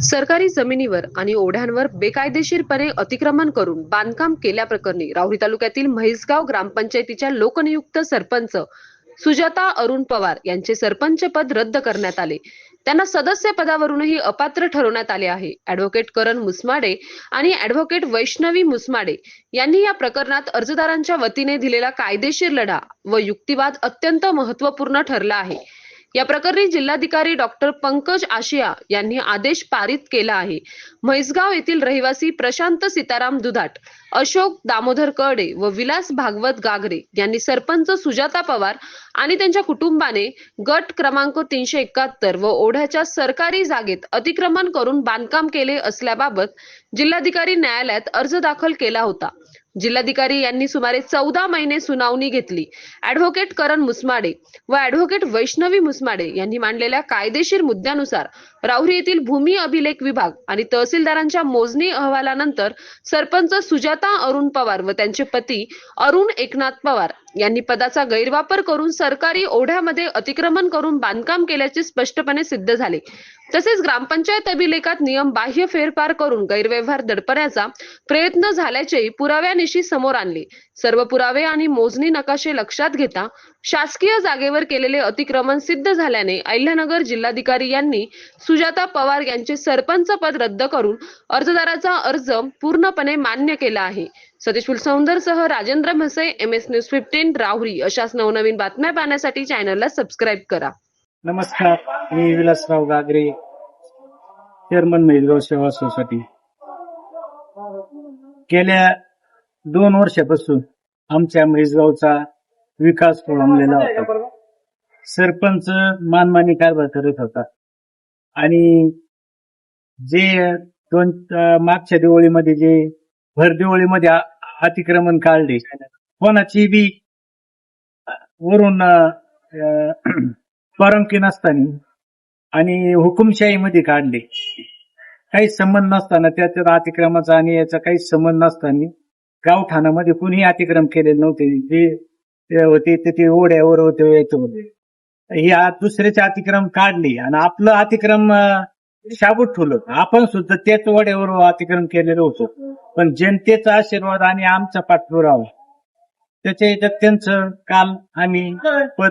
सरकारी जमिनीवर आणि ओढ्यांवर बेकायदेशीरपणे अतिक्रमण करून बांधकाम केल्याप्रकरणी राहुरी तालुक्यातील म्हैसगाव ग्रामपंचायतीच्या लोकनियुक्त सरपंच सुजाता अरुण पवार यांचे सरपंच पद रद्द करण्यात आले. त्यांना सदस्य पदावरूनही अपात्र ठरवण्यात आले आहे. ॲडव्होकेट करण मुसमाडे आणि ॲडव्होकेट वैष्णवी मुसमाडे यांनी या प्रकरणात अर्जदारांच्या वतीने दिलेला कायदेशीर लढा व युक्तिवाद अत्यंत महत्त्वपूर्ण ठरला आहे. या प्रकरणी जिल्हाधिकारी डॉक्टर पंकज आशिया यांनी आदेश पारित केला आहे. म्हैसगाव येथील रहिवासी प्रशांत सीताराम दुधाट, अशोक दामोदर करडे व विलास भागवत गागरे यांनी सरपंच सुजाता पवार आणि त्यांच्या कुटुंबाने गट क्रमांक 371 व ओढ्याच्या सरकारी जागेत अतिक्रमण करून बांधकाम केले असल्याबाबत जिल्हाधिकारी न्यायालयात अर्ज दाखल केला होता. जिल्हाधिकारी यांनी सुमारे 14 महिने सुनावणी घेतली. ॲडव्होकेट करण मुसमाडे व ॲडव्होकेट वैष्णवी मुसमाडे यांनी मांडलेल्या कायदेशीर मुद्द्यानुसार राहुरी येथील भूमी अभिलेख विभाग आणि तहसीलदारांच्या मोजणी अहवालानंतर सरपंच सुजाता अरुण पवार व त्यांचे पती अरुण एकनाथ पवार यांनी पदाचा गैरवापर करून सरकारी ओढ्यामध्ये अतिक्रमण करून बांधकाम केल्याचे स्पष्टपणे सिद्ध झाले. तसेच ग्रामपंचायत अभिलेखात नियमबाह्य फेरफार करून गैरव्यवहार दडपण्याचा प्रयत्न झाल्याचेही पुराव्यानिशी समोर आणले. सर्व पुरावे आणि मोजणी नकाशे लक्षात घेता शासकीय जागेवर केलेले अतिक्रमण सिद्ध झाल्याने अहिल्यानगर जिल्हाधिकारी यांनी सुजाता पवार यांचे सरपंच पद रद्द करून अर्जदाराचा अर्ज पूर्णपणे मान्य केला आहे. सतीश फुलसौंदरसह राजेंद्र म्हसे, MS न्यूज 15 राहुरी. अशाच नवनवीन बातम्या पाहण्यासाठी चॅनलला सबस्क्राईब करा. नमस्कार, मी विलासराव गागरे, चेअरमन म्हैसगाव सेवा सोसायटी. गेल्या 2 वर्षापासून आमच्या म्हैसगावचा विकास खोळंबलेला होता. सरपंच मानमानी कारभार करत होता आणि जे मागच्या दिवाळीमध्ये जे भर दिवाळीमध्ये अतिक्रमण काढले, कोणाची बी वरून परवानगी नसताना आणि हुकुमशाहीमध्ये काढले, काही संबंध नसताना, त्याच्यात अतिक्रमाचा आणि याचा काही संबंध नसताना गावठाणामध्ये कुणीही अतिक्रम केलेले नव्हते. जे होते ते ओढ्यावर होते, याचे होते. हे दुसऱ्याचे अतिक्रम काढले आणि आपलं अतिक्रम शाबूत ठेवलं. आपण सुद्धा त्याच ओढ्यावर अतिक्रम केलेलं होतं, पण जनतेचा आशीर्वाद आणि आमचा पाठपुरावा त्याच्या याच्यात त्यांचं काल आम्ही पद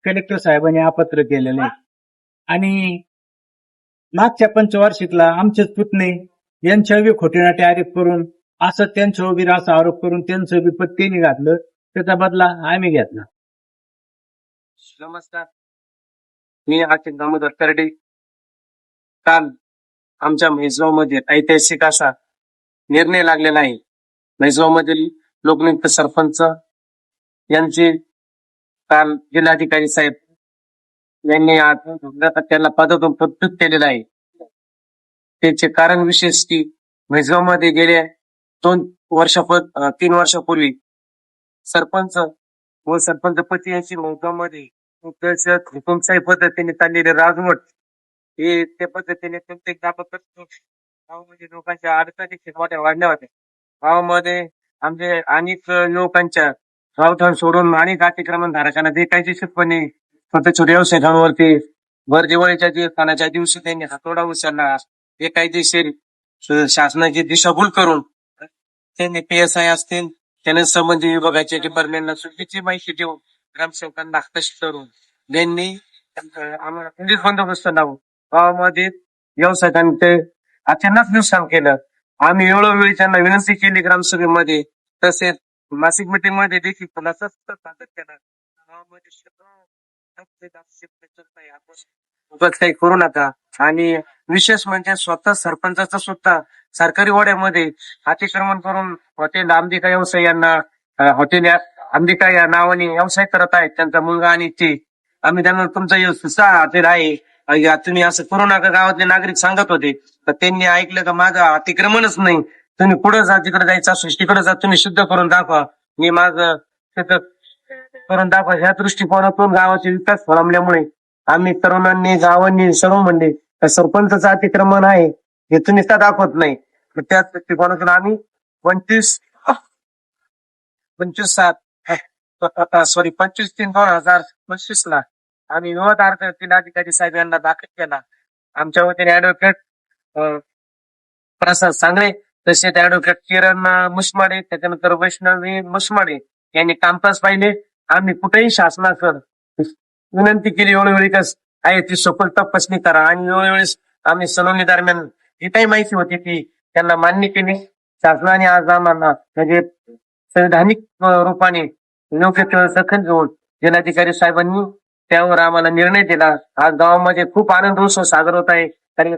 कलेक्टर साहेबांनी अपात्र केलेलं आहे. आणि मागच्या पंचवार्षिकला आमचेच पुतणे यांच्या बी खोटीनाटी आरोप करून असं त्यांच्या बी असा आरोप करून त्यांचं बी पद त्यांनी घातलं, त्याचा बदला आम्ही घेतला. नमस्कार, मी अशोक दामोदर करडे. काल आमच्या म्हैसगाव मध्ये ऐतिहासिक असा निर्णय लागलेला आहे. म्हैसगाव मधील लोकनियुक्त सरपंच यांचे काल जिल्हाधिकारी साहेब यांनी त्यांना पदातून पदच्युत केलेलं आहे. त्याचे कारण विशेष की म्हैसगाव मध्ये गेल्या 3 वर्षापूर्वी सरपंच व सरपंच पती यांची म्हैसगाव मध्ये हुकुमशाही पद्धतीने चाललेले राजवट हे त्या पद्धतीने प्रत्येक गावामध्ये लोकांच्या अडचणी मोठ्या वाढल्या होत्या. गावामध्ये आमचे अनेक लोकांच्या गावठाण सोडून अनेक अतिक्रमण धारकांना बेकायदेशीरपणे स्वतःच्या व्यवसायांवरती भर दिवाळीच्या सणाच्या दिवशी त्यांनी हातोडा उचलला. बेकायदेशीर शासनाची दिशाभूल करून त्यांनी PSI असतील, त्यांनी संबंधित विभागाच्या डिपार्टमेंटला चुकीची माहिती देऊन ग्रामसेवकांना हस्तक्षेप करून त्यांनी आम्हाला पोलीस बंदोबस्त लावून गावामध्ये व्यावसायिकांनी ते अचानक नुकसान केलं. आम्ही वेळोवेळी त्यांना विनंती केली ग्रामसभेमध्ये, तसेच मासिक मीटिंग मध्ये देखील पुन्हा सतत सातत्यानं गावामध्ये काही करू नका. आणि विशेष म्हणजे स्वतः सरपंचाचा सुद्धा सरकारी ओढ्यामध्ये अतिक्रमण करून हॉटेल अंबिका व्यवसाय यांना हॉटेल अंबिका या नावाने व्यवसाय करत आहेत त्यांचा मुलगा आणि ते. आम्ही त्यांना तुमचा हॉटेल आहे, तुम्ही असं करू नका, गावातले नागरिक सांगत होते. तर त्यांनी ऐकलं का माझं अतिक्रमणच नाही, तुम्ही पुढे जा, तिकडे जायचं असं तिकडे जा, तुम्ही सिद्ध करून दाखवा, मी माझं करून दाखवा. ह्या दृष्टिकोनातून गावाचा विकास खोळंबल्यामुळे आम्ही तरुणांनी, गावांनी सर्व म्हणले सरपंचाचं अतिक्रमण आहे हे तुम्ही का दाखवत नाही. त्या दृष्टिकोनातून आम्ही 25/3/2025 ला आम्ही विरोध अर्ज जिल्हाधिकारी साहेब यांना दाखल केला. आमच्या वतीने ऍडव्होकेट प्रसाद सांगळे, तसेच ऍडव्होकेट किरण मुसमाडे, त्याच्यानंतर वैष्णवी मुसमाडे यांनी कामकाज पाहिले. आम्ही कुठेही शासनाकडे विनंती केली वेळोवेळी आहे ती सखोल तपासणी करा आणि वेळोवेळी आम्ही सुनावणी दरम्यान जी काही माहिती होती ती त्यांना मान्य केली. शासनाने आज आम्हाला म्हणजे संवैधानिक रूपाने योग्य दखल घेऊन जिल्हाधिकारी साहेबांनी त्यावर आम्हाला निर्णय दिला. आज गावामध्ये खूप आनंद उत्सव साजरा होत आहे. कारण